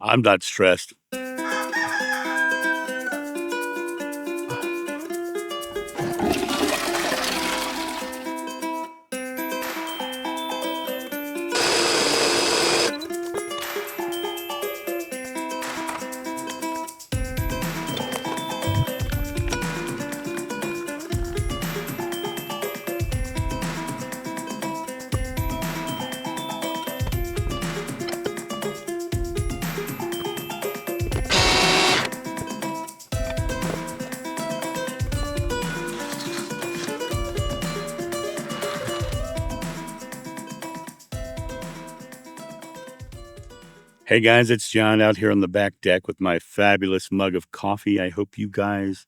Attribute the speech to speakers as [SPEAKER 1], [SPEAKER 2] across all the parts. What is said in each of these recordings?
[SPEAKER 1] I'm not stressed. Hey guys, it's John out here on the back deck with my fabulous mug of coffee. I hope you guys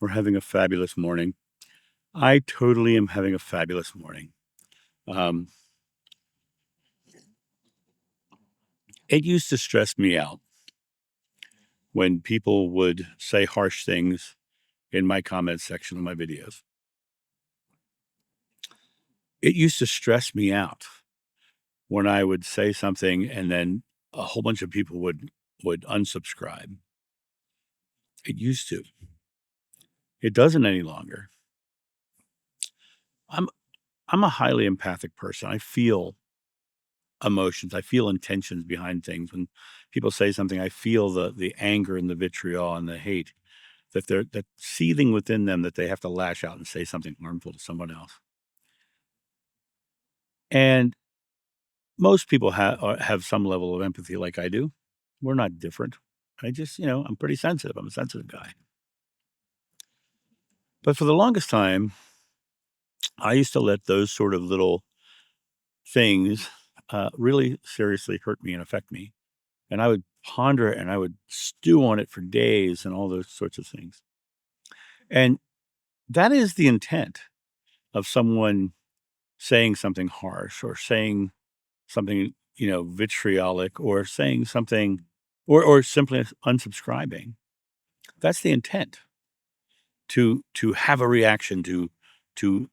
[SPEAKER 1] are having a fabulous morning. I totally am having a fabulous morning. Um, it used to stress me out when people would say harsh things in my comment section of my videos. It used to stress me out when I would say something and then a whole bunch of people would unsubscribe. It used to. It doesn't any longer. I'm I'm a highly empathic person. I feel emotions. I feel intentions behind things. When people say something, I feel the anger and the vitriol and the hate that seething within them that they have to lash out and say something harmful to someone else. And most people have some level of empathy like I do. We're not different. I just, I'm pretty sensitive. I'm a sensitive guy. But for the longest time, I used to let those sort of little things really seriously hurt me and affect me. And I would ponder it and I would stew on it for days and all those sorts of things. And that is the intent of someone saying something harsh or saying something, vitriolic or saying something or simply unsubscribing. That's the intent to have a reaction, to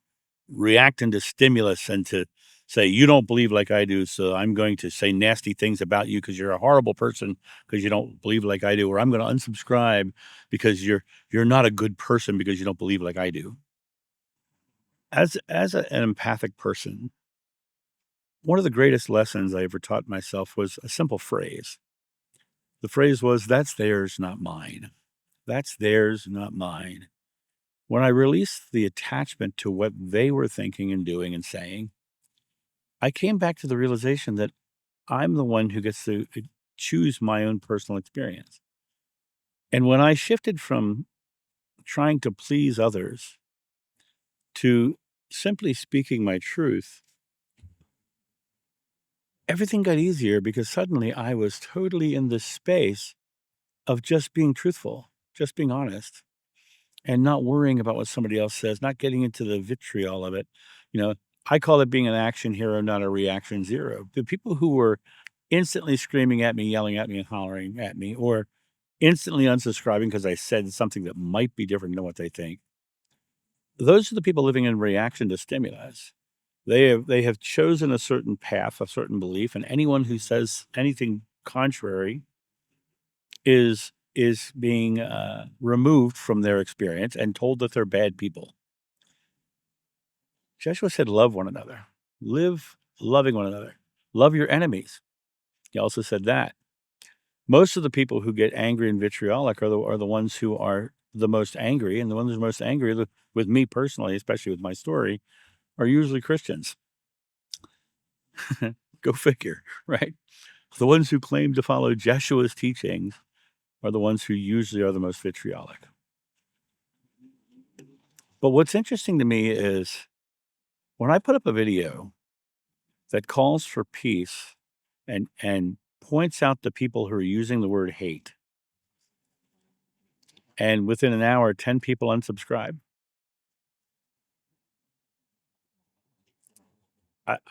[SPEAKER 1] react into stimulus and to say, you don't believe like I do, so I'm going to say nasty things about you because you're a horrible person because you don't believe like I do, or I'm going to unsubscribe because you're not a good person because you don't believe like I do. An empathic person, one of the greatest lessons I ever taught myself was a simple phrase. The phrase was, "That's theirs, not mine. That's theirs, not mine." When I released the attachment to what they were thinking and doing and saying, I came back to the realization that I'm the one who gets to choose my own personal experience. And when I shifted from trying to please others to simply speaking my truth, everything got easier because suddenly I was totally in this space of just being truthful, just being honest, and not worrying about what somebody else says, not getting into the vitriol of it. You know, I call it being an action hero, not a reaction zero. The people who were instantly screaming at me, yelling at me, and hollering at me, or instantly unsubscribing because I said something that might be different than what they think, those are the people living in reaction to stimulus. They have chosen a certain path, a certain belief, and anyone who says anything contrary is being removed from their experience and told that they're bad people. Joshua said, "Love one another, live loving one another, love your enemies." He also said that most of the people who get angry and vitriolic are the ones who are the most angry, and the ones who are most angry with me personally, especially with my story, are usually Christians. Go figure, right? The ones who claim to follow Joshua's teachings are the ones who usually are the most vitriolic. But what's interesting to me is when I put up a video that calls for peace and points out the people who are using the word hate, and within an hour, 10 people unsubscribe.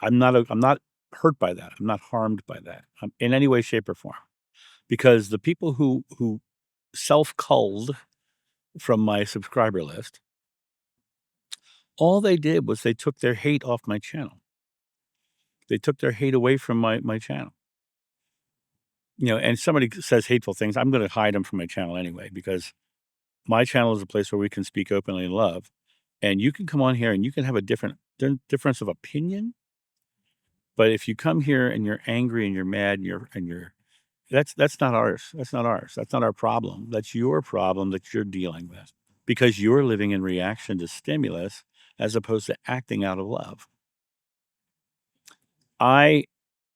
[SPEAKER 1] I'm not hurt by that. I'm not harmed by that in any way, shape, or form, because the people who self-culled from my subscriber list, all they did was they took their hate off my channel. They took their hate away from my channel. and somebody says hateful things, I'm going to hide them from my channel anyway, because my channel is a place where we can speak openly in love. And you can come on here and you can have a difference of opinion. But if you come here and you're angry and you're mad and you're that's not ours. That's not ours. That's not our problem. That's your problem that you're dealing with because you're living in reaction to stimulus as opposed to acting out of love. I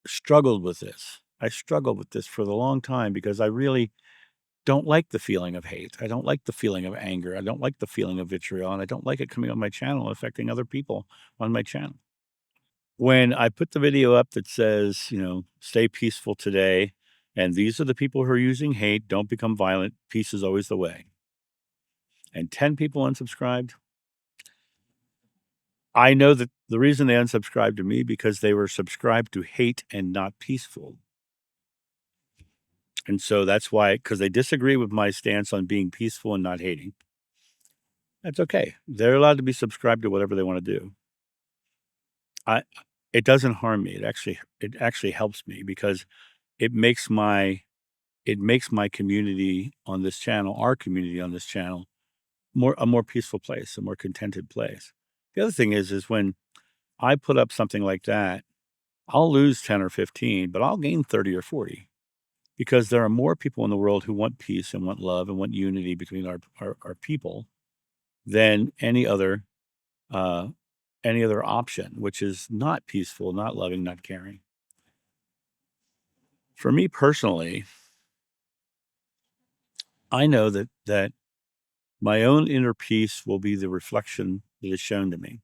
[SPEAKER 1] struggled with this. I struggled with this for the long time because I really don't like the feeling of hate. I don't like the feeling of anger. I don't like the feeling of vitriol, and I don't like it coming on my channel and affecting other people on my channel. When I put the video up that says, "Stay peaceful today, and these are the people who are using hate, don't become violent, peace is always the way," and 10 people unsubscribed, I know that the reason they unsubscribed to me because they were subscribed to hate and not peaceful. And so that's why, because they disagree with my stance on being peaceful and not hating. That's okay. They're allowed to be subscribed to whatever they want to do. I It doesn't harm me. It actually helps me because it makes my community on this channel, our community on this channel, a more peaceful place, a more contented place. The other thing is when I put up something like that, I'll lose 10 or 15, but I'll gain 30 or 40 because there are more people in the world who want peace and want love and want unity between our people than uh, any other option, which is not peaceful, not loving, not caring. For me personally, I know that my own inner peace will be the reflection that is shown to me.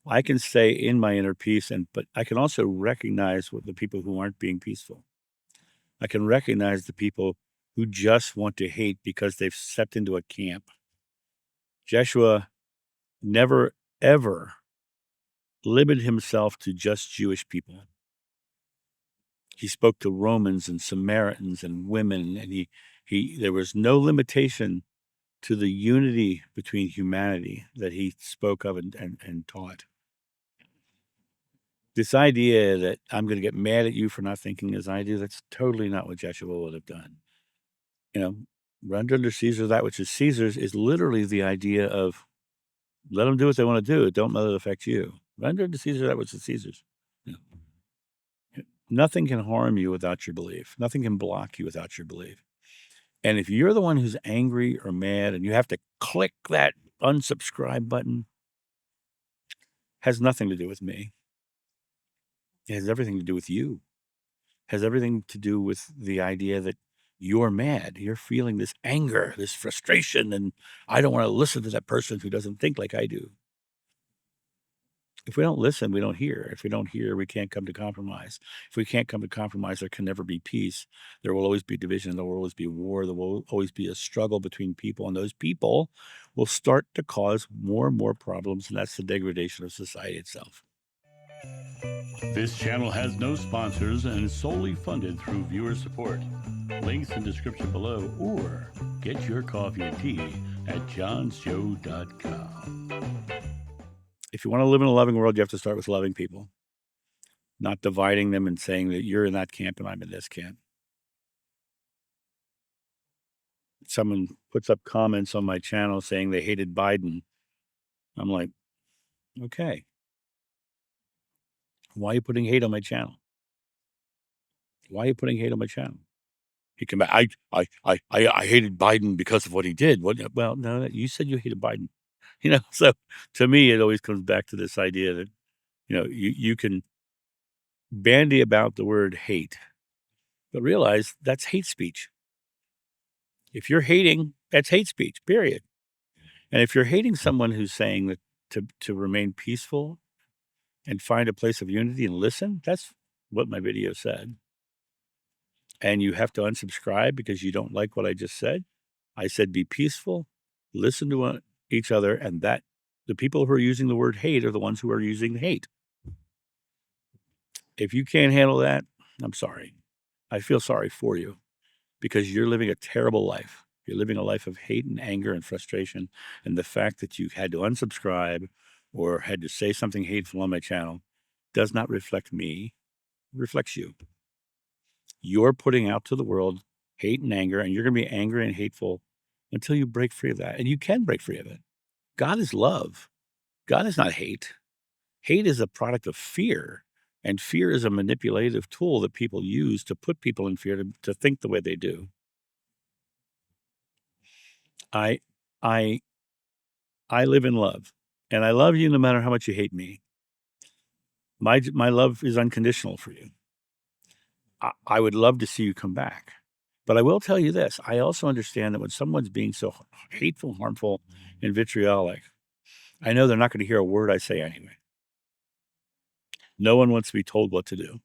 [SPEAKER 1] I can stay in my inner peace, but I can also recognize what the people who aren't being peaceful. I can recognize the people who just want to hate because they've stepped into a camp. Joshua never, ever limited himself to just Jewish people. He spoke to Romans and Samaritans and women, and there was no limitation to the unity between humanity that he spoke of and taught. This idea that I'm going to get mad at you for not thinking as I do, that's totally not what Joshua would have done. Render unto Caesar that which is Caesar's is literally the idea of let them do what they want to do. Don't let it affect you. Render unto Caesar that which is Caesar's. You know, Nothing can harm you without your belief. Nothing can block you without your belief. And if you're the one who's angry or mad and you have to click that unsubscribe button, has nothing to do with me. It has everything to do with you. It has everything to do with the idea that you're mad. You're feeling this anger, this frustration, and I don't want to listen to that person who doesn't think like I do. If we don't listen, we don't hear. If we don't hear, we can't come to compromise. If we can't come to compromise, there can never be peace. There will always be division. There will always be war. There will always be a struggle between people. And those people will start to cause more and more problems. And that's the degradation of society itself.
[SPEAKER 2] This channel has no sponsors and is solely funded through viewer support. Links in description below, or get your coffee and tea at johnshow.com.
[SPEAKER 1] If you want to live in a loving world, you have to start with loving people, not dividing them and saying that you're in that camp and I'm in this camp. Someone puts up comments on my channel saying they hated Biden. I'm like, okay, why are you putting hate on my channel? Why are you putting hate on my channel? He came back. I hated Biden because of what he did. Well, no, you said you hated Biden. So to me, it always comes back to this idea that you can bandy about the word hate, but realize that's hate speech. If you're hating, that's hate speech. Period. And if you're hating someone who's saying that to remain peaceful and find a place of unity and listen, that's what my video said. And you have to unsubscribe because you don't like what I just said. I said be peaceful, listen to each other, and that the people who are using the word hate are the ones who are using hate. If you can't handle that, I'm sorry. I feel sorry for you because you're living a terrible life. You're living a life of hate and anger and frustration. And the fact that you had to unsubscribe or had to say something hateful on my channel does not reflect me, it reflects you. You're putting out to the world hate and anger, and you're going to be angry and hateful until you break free of that. And you can break free of it. God is love. God is not hate. Hate is a product of fear, and fear is a manipulative tool that people use to put people in fear to think the way they do. I, I, I live in love, and I love you no matter how much you hate me. My love is unconditional for you. I would love to see you come back. But I will tell you this, I also understand that when someone's being so hateful, harmful, and vitriolic, I know they're not gonna hear a word I say anyway. No one wants to be told what to do.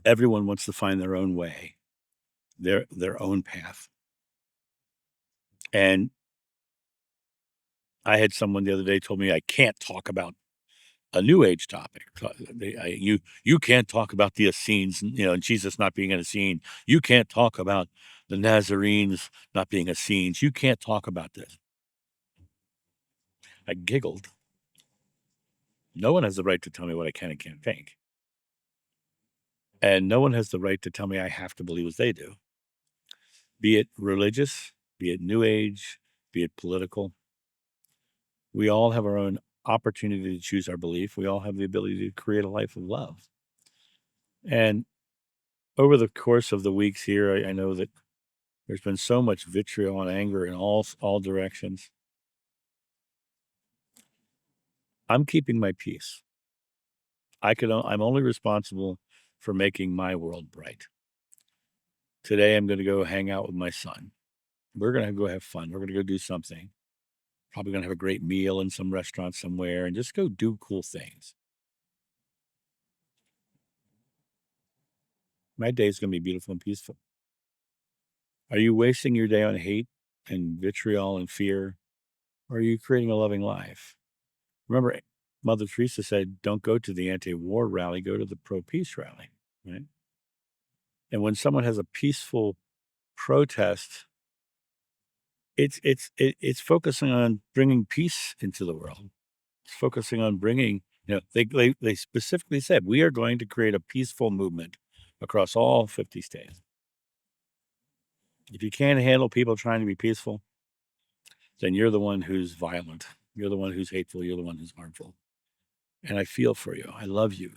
[SPEAKER 1] Everyone wants to find their own way, their own path. And I had someone the other day told me I can't talk about a new age topic. You can't talk about the Essenes, and Jesus not being an Essene. You can't talk about the Nazarenes not being Essenes. You can't talk about this. I giggled. No one has the right to tell me what I can and can't think. And no one has the right to tell me I have to believe as they do. Be it religious, be it new age, be it political. We all have our own opportunity to choose our belief. We all have the ability to create a life of love. And over the course of the weeks here, I know that there's been so much vitriol and anger in all directions. I'm keeping my peace. I'm only responsible for making my world bright. Today, I'm going to go hang out with my son. We're going to go have fun. We're going to go do something. Probably going to have a great meal in some restaurant somewhere and just go do cool things. My day is going to be beautiful and peaceful. Are you wasting your day on hate and vitriol and fear? Or are you creating a loving life? Remember, Mother Teresa said, don't go to the anti-war rally, go to the pro-peace rally, right? And when someone has a peaceful protest, it's focusing on bringing peace into the world. It's focusing on bringing, they specifically said, we are going to create a peaceful movement across all 50 states. If you can't handle people trying to be peaceful, then you're the one who's violent. You're the one who's hateful. You're the one who's harmful. And I feel for you. I love you.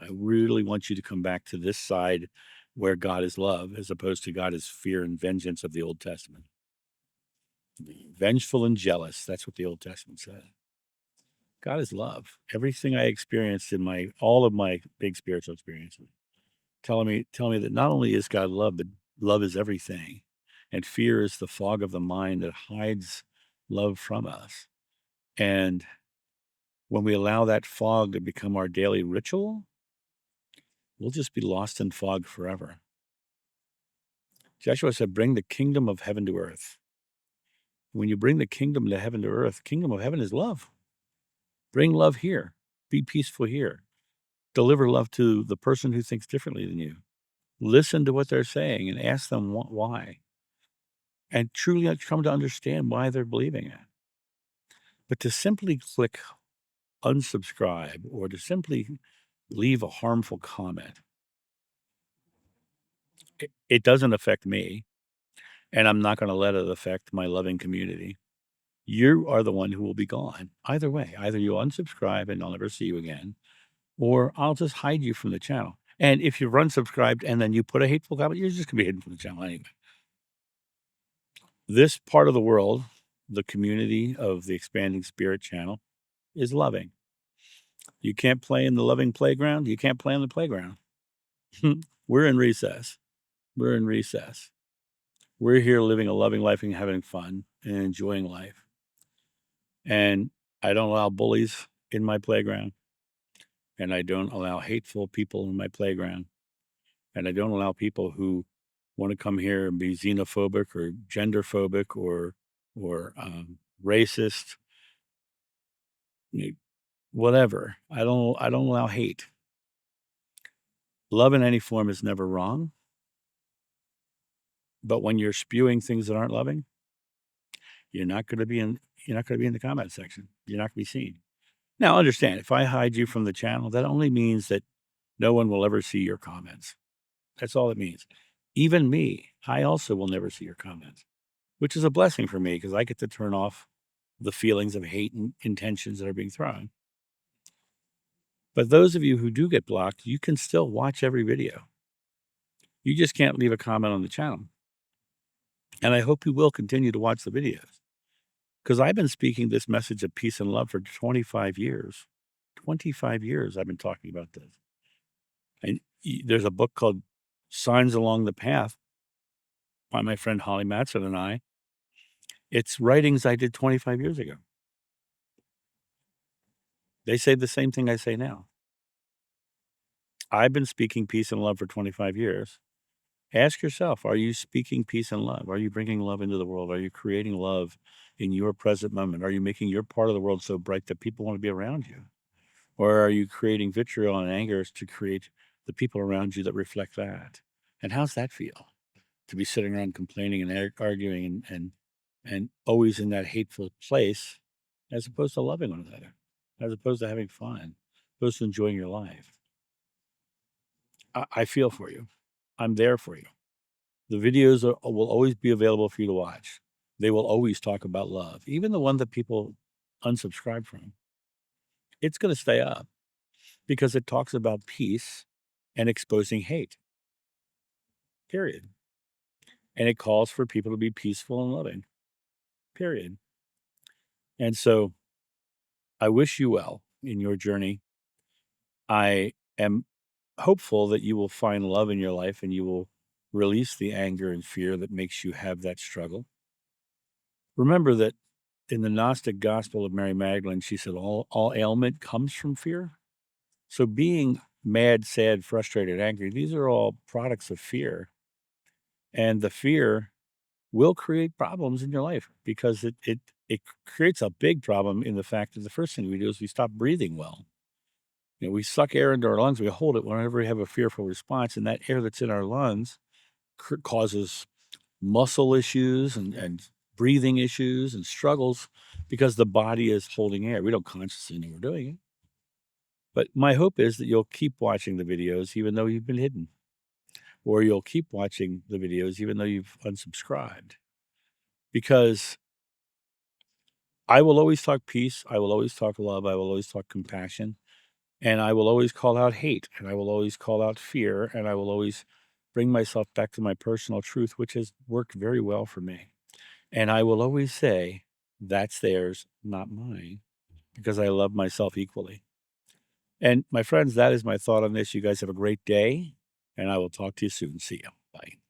[SPEAKER 1] I really want you to come back to this side where God is love, as opposed to God is fear and vengeance of the Old Testament. Be vengeful and jealous. That's what the Old Testament says. God is love. Everything I experienced in all of my big spiritual experiences, telling me that not only is God love, but love is everything. And fear is the fog of the mind that hides love from us. And when we allow that fog to become our daily ritual, we'll just be lost in fog forever. Joshua said, bring the kingdom of heaven to earth. When you bring the kingdom to heaven to earth, kingdom of heaven is love. Bring love here. Be peaceful here. Deliver love to the person who thinks differently than you. Listen to what they're saying and ask them why. And truly come to understand why they're believing it. But to simply click unsubscribe or to simply leave a harmful comment, it doesn't affect me. And I'm not going to let it affect my loving community. You are the one who will be gone. Either way, either you unsubscribe and I'll never see you again, or I'll just hide you from the channel. And if you've unsubscribed and then you put a hateful comment, you're just going to be hidden from the channel anyway. This part of the world, the community of the Expanding Spirit channel, is loving. You can't play in the loving playground. You can't play on the playground. We're in recess. We're in recess. We're here living a loving life and having fun and enjoying life. And I don't allow bullies in my playground. And I don't allow hateful people in my playground. And I don't allow people who want to come here and be xenophobic or genderphobic or racist, whatever. I don't allow hate. Love in any form is never wrong. But when you're spewing things that aren't loving, you're not going to be in the comment section. You're not going to be seen. Now, understand, if I hide you from the channel, that only means that no one will ever see your comments. That's all it means. Even me, I also will never see your comments, which is a blessing for me because I get to turn off the feelings of hate and intentions that are being thrown. But those of you who do get blocked, you can still watch every video. You just can't leave a comment on the channel. And I hope you will continue to watch the videos because I've been speaking this message of peace and love for 25 years. 25 years I've been talking about this. And there's a book called Signs Along the Path by my friend Holly Matson and I. It's writings I did 25 years ago. They say the same thing I say now. I've been speaking peace and love for 25 years. Ask yourself, are you speaking peace and love? Are you bringing love into the world? Are you creating love in your present moment? Are you making your part of the world so bright that people want to be around you? Or are you creating vitriol and anger to create the people around you that reflect that? And how's that feel? To be sitting around complaining and arguing and always in that hateful place, as opposed to loving one another, as opposed to having fun, opposed to enjoying your life. I feel for you. I'm there for you. The videos will always be available for you to watch. They will always talk about love, even the one that people unsubscribe from. It's going to stay up because it talks about peace and exposing hate, period. And it calls for people to be peaceful and loving, period. And so I wish you well in your journey. I am hopeful that you will find love in your life and you will release the anger and fear that makes you have that struggle. Remember that in the Gnostic Gospel of Mary Magdalene, she said, all ailment comes from fear. So being mad, sad, frustrated, angry, these are all products of fear. And the fear will create problems in your life because it creates a big problem in the fact that the first thing we do is we stop breathing well. We suck air into our lungs, we hold it whenever we have a fearful response, and that air that's in our lungs causes muscle issues and breathing issues and struggles because the body is holding air. We don't consciously know we're doing it. But my hope is that you'll keep watching the videos even though you've been hidden, or you'll keep watching the videos even though you've unsubscribed. Because I will always talk peace, I will always talk love, I will always talk compassion, and I will always call out hate, and I will always call out fear, and I will always bring myself back to my personal truth, which has worked very well for me. And I will always say, that's theirs, not mine, because I love myself equally. And my friends, that is my thought on this. You guys have a great day, and I will talk to you soon. See you. Bye.